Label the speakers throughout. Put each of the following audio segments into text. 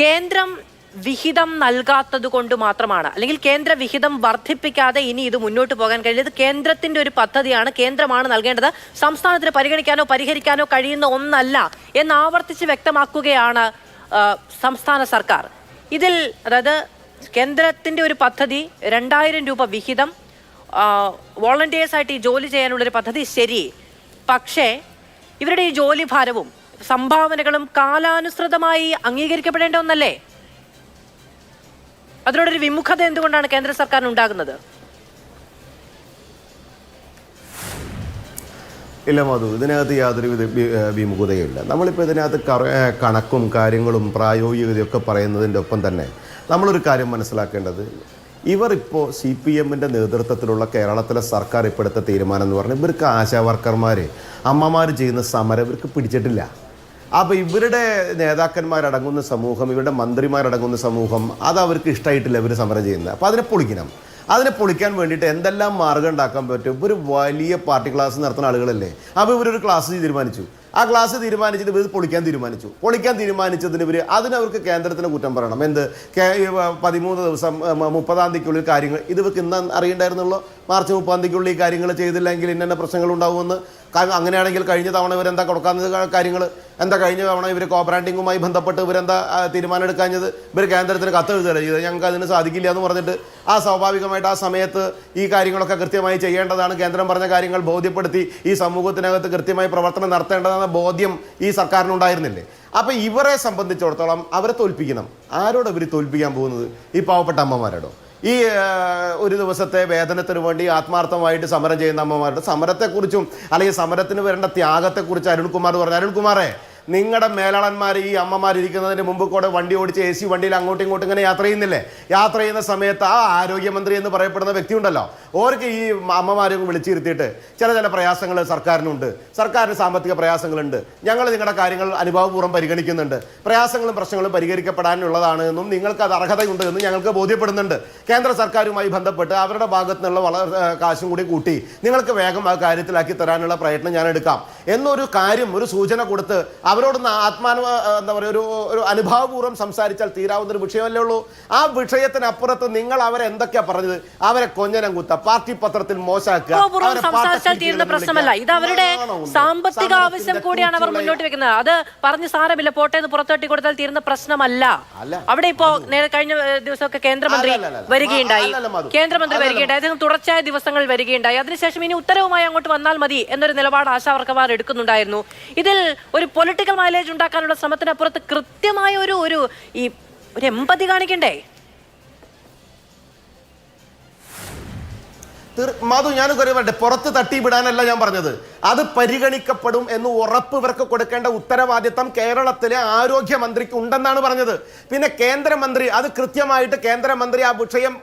Speaker 1: കേന്ദ്രം വിഹിതം നൽകാത്തത് കൊണ്ട് മാത്രമാണ്, അല്ലെങ്കിൽ കേന്ദ്ര വിഹിതം വർദ്ധിപ്പിക്കാതെ ഇനി ഇത് മുന്നോട്ട് പോകാൻ കഴിയുന്നത് കേന്ദ്രത്തിന്റെ ഒരു പദ്ധതിയാണ്, കേന്ദ്രമാണ് നൽകേണ്ടത്, സംസ്ഥാനത്തിന് പരിഗണിക്കാനോ പരിഹരിക്കാനോ കഴിയുന്ന ഒന്നല്ല എന്ന് ആവർത്തിച്ച് വ്യക്തമാക്കുകയാണ് സംസ്ഥാന സർക്കാർ. ഇതിൽ അതായത് കേന്ദ്രത്തിന്റെ ഒരു പദ്ധതി 2000 രൂപ വിഹിതം വോളണ്ടിയേഴ്സായിട്ട് ഈ ജോലി ചെയ്യാനുള്ളൊരു പദ്ധതി ശരി. പക്ഷേ ഇവരുടെ ഈ ജോലി ഭാരവും സംഭാവനകളും കാലാനുസൃതമായി അംഗീകരിക്കപ്പെടേണ്ട ഒന്നല്ലേ? അതിനോടൊരു വിമുഖത എന്തുകൊണ്ടാണ് കേന്ദ്ര സർക്കാരിന് ഉണ്ടാകുന്നത്?
Speaker 2: ഇല്ല മധു, ഇതിനകത്ത് യാതൊരു വിമുഖതയുമില്ല. നമ്മളിപ്പോൾ ഇതിനകത്ത് കണക്കും കാര്യങ്ങളും പ്രായോഗികതയൊക്കെ പറയുന്നതിൻ്റെ ഒപ്പം തന്നെ നമ്മളൊരു കാര്യം മനസ്സിലാക്കേണ്ടത്, ഇവരിപ്പോൾ CPM-ൻ്റെ നേതൃത്വത്തിലുള്ള കേരളത്തിലെ സർക്കാർ ഇപ്പോൾ എടുത്ത തീരുമാനം എന്ന് പറഞ്ഞാൽ ഇവർക്ക് ആശാവർക്കർമാർ അമ്മമാർ ചെയ്യുന്ന സമരം ഇവർക്ക് പിടിച്ചിട്ടില്ല. അപ്പോൾ ഇവരുടെ നേതാക്കന്മാരടങ്ങുന്ന സമൂഹം, ഇവരുടെ മന്ത്രിമാരടങ്ങുന്ന സമൂഹം അത് അവർക്ക് ഇഷ്ടമായിട്ടില്ല ഇവർ സമരം ചെയ്യുന്നത്. അപ്പോൾ അതിനെ പൊളിക്കണം. അതിനെ പൊളിക്കാൻ വേണ്ടിയിട്ട് എന്തെല്ലാം മാർഗ്ഗം ഉണ്ടാക്കാൻ പറ്റും? ഇവർ വലിയ പാർട്ടി ക്ലാസ് നടത്തുന്ന ആളുകളല്ലേ. അപ്പോൾ ഇവരൊരു ക്ലാസ് തീരുമാനിച്ചു. ആ ക്ലാസ് തീരുമാനിച്ചിട്ട് ഇവർ പൊളിക്കാൻ തീരുമാനിച്ചതിന് അതിനവർക്ക് കേന്ദ്രത്തിന് കുറ്റം പറയണം. എന്ത് 13 ദിവസം 30-ാം തീയതിക്കുള്ളിൽ കാര്യങ്ങൾ ഇവർക്ക് ഇന്ന് അറിയണ്ടായിരുന്നുള്ളൂ. മാർച്ച് 30-ാം തീയതിക്കുള്ളിൽ ഈ കാര്യങ്ങൾ ചെയ്തില്ലെങ്കിൽ ഇന്ന പ്രശ്നങ്ങളുണ്ടാവുമെന്ന്. അങ്ങനെയാണെങ്കിൽ കഴിഞ്ഞ തവണ ഇവരെന്താ കൊടുക്കാവുന്ന കാര്യങ്ങൾ എന്താ? കഴിഞ്ഞ തവണ ഇവർ കോബ്രാൻഡിങ്ങുമായി ബന്ധപ്പെട്ട് ഇവരെന്താ തീരുമാനം എടുക്കാഞ്ഞത്? ഇവർ കേന്ദ്രത്തിന് കത്ത് എഴുതുകയാണ് ചെയ്തത്, ഞങ്ങൾക്ക് അതിന് സാധിക്കില്ല എന്ന് പറഞ്ഞിട്ട്. ആ സ്വാഭാവികമായിട്ട് ആ സമയത്ത് ഈ കാര്യങ്ങളൊക്കെ കൃത്യമായി ചെയ്യേണ്ടതാണ്. കേന്ദ്രം പറഞ്ഞ കാര്യങ്ങൾ ബോധ്യപ്പെടുത്തി ഈ സമൂഹത്തിനകത്ത് കൃത്യമായി പ്രവർത്തനം നടത്തേണ്ടതാണ് ബോധ്യം ഈ സർക്കാരിനുണ്ടായിരുന്നില്ലേ? അപ്പോൾ ഇവരെ സംബന്ധിച്ചിടത്തോളം അവരെ തോൽപ്പിക്കണം. ആരോട് ഇവർ തോൽപ്പിക്കാൻ പോകുന്നത്? ഈ പാവപ്പെട്ട അമ്മമാരോടോ? ഈ ഒരു ദിവസത്തെ വേതനത്തിന് വേണ്ടി ആത്മാർത്ഥമായിട്ട് സമരം ചെയ്യുന്ന അമ്മമാരുടെ സമരത്തെക്കുറിച്ചും അല്ലെങ്കിൽ സമരത്തിന് വരേണ്ട ത്യാഗത്തെക്കുറിച്ച് അരുൺകുമാർ പറഞ്ഞു. അരുൺകുമാറെ, നിങ്ങളുടെ മേലാളന്മാർ ഈ അമ്മമാരിരിക്കുന്നതിന് മുമ്പ് കൂടെ വണ്ടി ഓടിച്ച് AC വണ്ടിയിൽ അങ്ങോട്ടും ഇങ്ങോട്ടും ഇങ്ങനെ യാത്ര ചെയ്യുന്നില്ലേ? യാത്ര ചെയ്യുന്ന സമയത്ത് ആ ആരോഗ്യമന്ത്രി എന്ന് പറയപ്പെടുന്ന വ്യക്തി ഉണ്ടല്ലോ, ഓർക്ക് ഈ അമ്മമാരെ വിളിച്ചിരുത്തിയിട്ട് ചില പ്രയാസങ്ങൾ സർക്കാരിനുണ്ട്, സർക്കാരിന് സാമ്പത്തിക പ്രയാസങ്ങളുണ്ട്, ഞങ്ങൾ നിങ്ങളുടെ കാര്യങ്ങൾ അനുഭാവപൂർവ്വം പരിഗണിക്കുന്നുണ്ട്, പ്രയാസങ്ങളും പ്രശ്നങ്ങളും പരിഹരിക്കപ്പെടാനുള്ളതാണ് എന്നും നിങ്ങൾക്ക് അത് അർഹതയുണ്ട് എന്ന് ഞങ്ങൾക്ക് ബോധ്യപ്പെടുന്നുണ്ട്. കേന്ദ്ര സർക്കാരുമായി ബന്ധപ്പെട്ട് അവരുടെ ഭാഗത്തു നിന്നുള്ള കാശും കൂടി കൂട്ടി നിങ്ങൾക്ക് വേഗം ആ കാര്യത്തിലാക്കി തരാനുള്ള പ്രയത്നം ഞാൻ എടുക്കാം എന്നൊരു കാര്യം, ഒരു സൂചന കൊടുത്ത് അവരോട് എന്താ പറയുക, ഒരു അനുഭാവപൂർവ്വം സംസാരിച്ചാൽ തീരാവുന്നൊരു വിഷയമല്ലേ ഉള്ളൂ. ആ വിഷയത്തിനപ്പുറത്ത് നിങ്ങൾ അവരെന്തൊക്കെയാ പറഞ്ഞത്? അവരെ കൊഞ്ഞനം കുത്ത, പാർട്ടി പത്രത്തിൽ മോശമാക്കുക,
Speaker 1: തീരുന്ന പ്രശ്നമല്ല. ഇത് അവരുടെ സാമ്പത്തിക ആവശ്യം കൂടിയാണ് അവർ മുന്നോട്ട് വെക്കുന്നത്. അത് പറഞ്ഞ് സാരമില്ല, പോട്ടേന്ന് പുറത്തോട്ടി കൊടുത്താൽ തീരുന്ന പ്രശ്നമല്ല. അവിടെ ഇപ്പോ കഴിഞ്ഞ ദിവസമൊക്കെ കേന്ദ്രമന്ത്രി വരികയുണ്ടായി, അദ്ദേഹം തുടർച്ചയായ ദിവസങ്ങൾ വരികയുണ്ടായി. അതിനുശേഷം ഇനി ഉത്തരവുമായി അങ്ങോട്ട് വന്നാൽ മതി എന്നൊരു നിലപാട് ആശാവർക്കർമാർ എടുക്കുന്നുണ്ടായിരുന്നു. ഇതിൽ ഒരു പൊളിറ്റിക്കൽ മൈലേജ് ഉണ്ടാക്കാനുള്ള ശ്രമത്തിനപ്പുറത്ത് കൃത്യമായ ഒരു എമ്പതി കാണിക്കണ്ടേ?
Speaker 2: മധു, ഞാനും പറയട്ടെ, പുറത്ത് തട്ടിവിടാനല്ല ഞാൻ പറഞ്ഞത്. അത് പരിഗണിക്കപ്പെടും എന്ന് ഉറപ്പ് ഇവർക്ക് കൊടുക്കേണ്ട ഉത്തരവാദിത്തം കേരളത്തിലെ ആരോഗ്യമന്ത്രിക്ക് ഉണ്ടെന്നാണ് പറഞ്ഞത്. പിന്നെ കേന്ദ്രമന്ത്രി അത് കൃത്യമായിട്ട് കേന്ദ്രമന്ത്രി ആ വിഷയം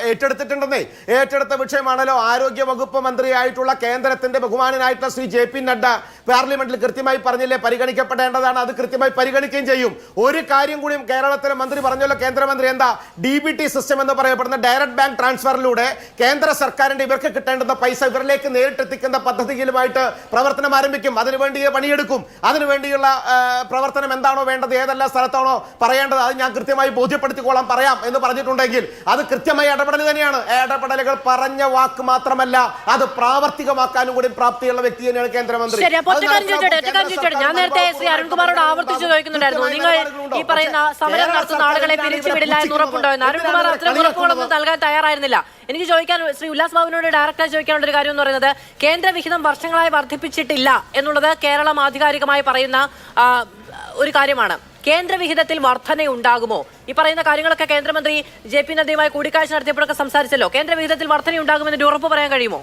Speaker 2: ഏറ്റെടുത്തിട്ടുണ്ടെന്നേ. ഏറ്റെടുത്ത വിഷയമാണല്ലോ. ആരോഗ്യ വകുപ്പ് മന്ത്രിയായിട്ടുള്ള കേന്ദ്രത്തിന്റെ ബഹുമാനനായിട്ടുള്ള ശ്രീ JP നഡ്ഡ പാർലമെന്റിൽ കൃത്യമായി പറഞ്ഞില്ലേ, പരിഗണിക്കപ്പെടേണ്ടതാണ്. അത് കൃത്യമായി പരിഗണിക്കുകയും ചെയ്യും. ഒരു കാര്യം കൂടിയും കേരളത്തിലെ മന്ത്രി പറഞ്ഞല്ലോ, കേന്ദ്രമന്ത്രി എന്താ, DBT സിസ്റ്റം എന്ന് പറയപ്പെടുന്ന ഡയറക്ട് ബാങ്ക് ട്രാൻസ്ഫറിലൂടെ കേന്ദ്ര സർക്കാരിന്റെ ഇവർക്ക് കിട്ടേണ്ടുന്ന പൈസ ഇവരിലേക്ക് നേരിട്ടെത്തിക്കുന്ന പദ്ധതികളുമായിട്ട് പ്രവർത്തനം ആരംഭിക്കും. അതിനുവേണ്ടി പണിയെടുക്കും. അതിനുവേണ്ടിയുള്ള പ്രവർത്തനം എന്താണോ വേണ്ടത്, ഏതെല്ലാം സ്ഥലത്താണോ പറയേണ്ടത്, അത് ഞാൻ കൃത്യമായി ബോധ്യപ്പെടുത്തിക്കോളാം, പറയാം എന്ന് പറഞ്ഞിട്ടുണ്ടെങ്കിൽ അത് കൃത്യമായി ഇടപെടൽ തന്നെയാണ്. ഇടപെടലുകൾ പറഞ്ഞ വാക്ക് മാത്രമല്ല, അത് പ്രാവർത്തികമാക്കാനും കൂടി പ്രാപ്തിയുള്ള വ്യക്തി തന്നെയാണ് കേന്ദ്രമന്ത്രി.
Speaker 1: ഞാൻ നേരത്തെ ശ്രീ അരുൺകുമാറോട് ആവർത്തിച്ചു ചോദിക്കുന്നുണ്ടായിരുന്നു, നിങ്ങൾ ഈ പറയുന്ന സമരം നടത്തുന്ന ആളുകളെ പിരിച്ചുവിടില്ല എന്ന് ഉറപ്പുണ്ടോ എന്ന്. അരുൺകുമാർ അത്തരം ഉറപ്പുകളൊന്നും നൽകാൻ തയ്യാറായിരുന്നില്ല. എനിക്ക് ചോദിക്കാൻ, ശ്രീ ഉല്ലാസ് ബാബുവിനോട് ഡയറക്റ്റായി ചോദിക്കാനുള്ള ഒരു കാര്യം എന്ന് പറയുന്നത്, കേന്ദ്ര വിഹിതം വർഷങ്ങളായി വർദ്ധിപ്പിച്ചിട്ടില്ല എന്നുള്ളത് കേരളം ആധികാരികമായി പറയുന്ന ഒരു കാര്യമാണ്. കേന്ദ്ര വിഹിതത്തിൽ വർധനയുണ്ടാകുമോ? ഈ പറയുന്ന കാര്യങ്ങളൊക്കെ കേന്ദ്രമന്ത്രി JP നദ്ദയുമായി കൂടിക്കാഴ്ച നടത്തിയപ്പോഴൊക്കെ സംസാരിച്ചല്ലോ. കേന്ദ്ര വിഹിതത്തിൽ വർധനയുണ്ടാകുമെന്നൊരു ഉറപ്പ് പറയാൻ കഴിയുമോ?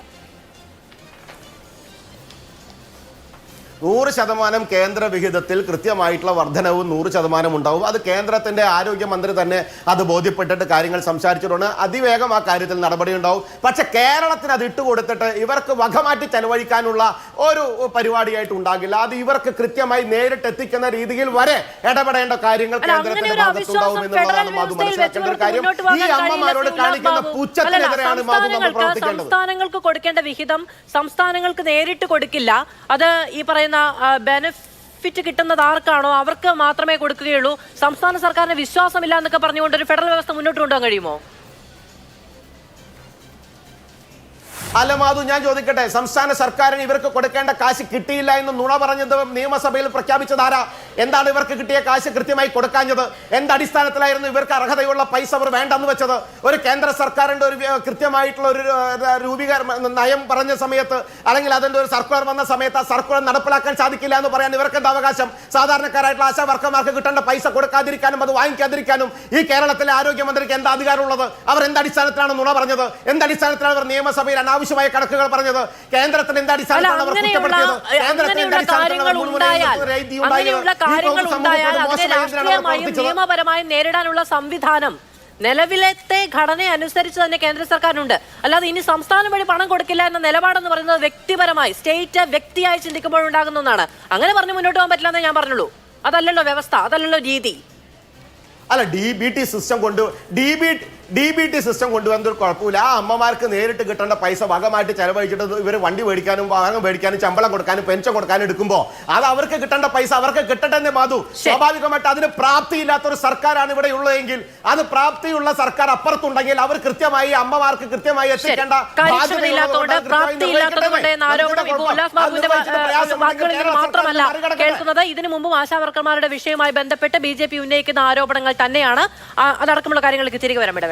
Speaker 2: 100% കേന്ദ്ര വിഹിതത്തിൽ കൃത്യമായിട്ടുള്ള വർധനവും 100% ഉണ്ടാവും. അത് കേന്ദ്രത്തിന്റെ ആരോഗ്യമന്ത്രി തന്നെ അത് ബോധ്യപ്പെട്ടിട്ട് കാര്യങ്ങൾ സംസാരിച്ചിട്ടുണ്ട്. അതിവേഗം ആ കാര്യത്തിൽ നടപടി ഉണ്ടാവും. പക്ഷെ കേരളത്തിന് അത് ഇട്ടുകൊടുത്തിട്ട് ഇവർക്ക് വകമാറ്റി ചെലവഴിക്കാനുള്ള ഒരു പരിപാടിയായിട്ട് ഉണ്ടാകില്ല. അത് ഇവർക്ക് കൃത്യമായി നേരിട്ട് എത്തിക്കുന്ന രീതിയിൽ വരെ ഇടപെടേണ്ട കാര്യങ്ങൾ കേന്ദ്രത്തിന്റെ ഭാഗത്തുണ്ടാവും എന്നുള്ളതാണ് മാധു മനസ്സിലാക്കേണ്ട ഒരു കാര്യം. ഈ അമ്മമാരോട് കാണിക്കുന്ന പുച്ഛത്തിനെതിരെയാണ് മാധു നമ്മൾ പ്രവർത്തിക്കേണ്ടത്.
Speaker 1: സംസ്ഥാനങ്ങൾക്ക് കൊടുക്കേണ്ട വിഹിതം സംസ്ഥാനങ്ങൾക്ക് നേരിട്ട് കൊടുക്കില്ല. അത് ഈ പറയുന്ന ബെനിഫിറ്റ് കിട്ടുന്നത് ആർക്കാണോ അവർക്ക് മാത്രമേ കൊടുക്കുകയുള്ളൂ, സംസ്ഥാന സർക്കാരിന് വിശ്വാസമില്ല എന്നൊക്കെ പറഞ്ഞുകൊണ്ട് ഒരു ഫെഡറൽ വ്യവസ്ഥ മുന്നോട്ട് കൊണ്ടുപോകാൻ കഴിയുമോ?
Speaker 2: അല്ല മാധു, ഞാൻ ചോദിക്കട്ടെ, സംസ്ഥാന സർക്കാരിന് ഇവർക്ക് കൊടുക്കേണ്ട കാശ് കിട്ടിയില്ല എന്ന് നുണ പറഞ്ഞത് നിയമസഭയിൽ പ്രഖ്യാപിച്ചതാരാ? എന്താണ് ഇവർക്ക് കിട്ടിയ കാശ് കൃത്യമായി കൊടുക്കാഞ്ഞത്? എന്തടിസ്ഥാനത്തിലായിരുന്നു ഇവർക്ക് അർഹതയുള്ള പൈസ അവർ വേണ്ടെന്ന് വെച്ചത്? ഒരു കേന്ദ്ര സർക്കാരിന്റെ ഒരു കൃത്യമായിട്ടുള്ള ഒരു നയം പറഞ്ഞ സമയത്ത്, അല്ലെങ്കിൽ അതിന്റെ ഒരു സർക്കുലർ വന്ന സമയത്ത് ആ സർക്കുലർ നടപ്പിലാക്കാൻ സാധിക്കില്ല എന്ന് പറയാൻ ഇവർക്ക് എന്താ അവകാശം? സാധാരണക്കാരായിട്ടുള്ള ആശാ വർക്കർമാർക്ക് കിട്ടേണ്ട പൈസ കൊടുക്കാതിരിക്കാനും അത് വാങ്ങിക്കാതിരിക്കാനും ഈ കേരളത്തിലെ ആരോഗ്യമന്ത്രിക്ക് എന്താ അധികാരമുള്ളത്? അവർ എന്തടിസ്ഥാനത്തിലാണ് നുണ പറഞ്ഞത്? എന്തടിസ്ഥാനത്തിലാണ് അവർ നിയമസഭയിൽ അനാവശ്യമായ കണക്കുകൾ പറഞ്ഞത്? കേന്ദ്രത്തിന് എന്തടിസ്ഥാനത്തിലാണ് അവർ കുറ്റപ്പെടുത്തിയത്?
Speaker 1: നിയമപരമായി നേരിടാനുള്ള സംവിധാനം നിലവിലത്തെ ഘടന അനുസരിച്ച് തന്നെ കേന്ദ്ര സർക്കാരിനുണ്ട്. അല്ലാതെ ഇനി സംസ്ഥാനം വഴി പണം കൊടുക്കില്ല എന്ന നിലപാടെന്ന് പറയുന്നത് വ്യക്തിപരമായി സ്റ്റേറ്റ് വ്യക്തിയായി ചിന്തിക്കുമ്പോഴുണ്ടാകുന്ന ഒന്നാണ്. അങ്ങനെ പറഞ്ഞ് മുന്നോട്ട് പോകാൻ പറ്റില്ല എന്നേ ഞാൻ പറഞ്ഞുള്ളൂ. അതല്ലല്ലോ വ്യവസ്ഥ, അതല്ലല്ലോ രീതി.
Speaker 2: അല്ല, DBT സിസ്റ്റം കൊണ്ടുവന്നൊരു കുഴപ്പമില്ല. ആ അമ്മമാർക്ക് നേരിട്ട് കിട്ടേണ്ട പൈസ വകമായിട്ട് ചെലവഴിച്ചിട്ട് ഇവർ വണ്ടി മേടിക്കാനും വാഹനം മേടിക്കാനും ശമ്പളം കൊടുക്കാനും പെൻഷൻ കൊടുക്കാനും എടുക്കുമ്പോൾ അത് അവർക്ക് കിട്ടേണ്ട പൈസ അവർക്ക് കിട്ടട്ടെ എന്ന് മാധു. സ്വാഭാവികമായിട്ട് അതിന് പ്രാപ്തിയില്ലാത്ത ഒരു സർക്കാരാണ് ഇവിടെ ഉള്ളതെങ്കിൽ, അത് പ്രാപ്തിയുള്ള സർക്കാർ അപ്പുറത്തുണ്ടെങ്കിൽ അവർ കൃത്യമായി അമ്മമാർക്ക് കൃത്യമായി എത്തിക്കേണ്ട
Speaker 1: മാത്രമല്ല കേൾക്കുന്നത്. ഇതിനു മുമ്പും ആശാവർക്കർമാരുടെ വിഷയവുമായി ബന്ധപ്പെട്ട് BJP ഉന്നയിക്കുന്ന ആരോപണങ്ങൾ തന്നെയാണ്. അതടക്കമുള്ള കാര്യങ്ങളിലേക്ക് തിരികെ വരാം. ഇടവേള.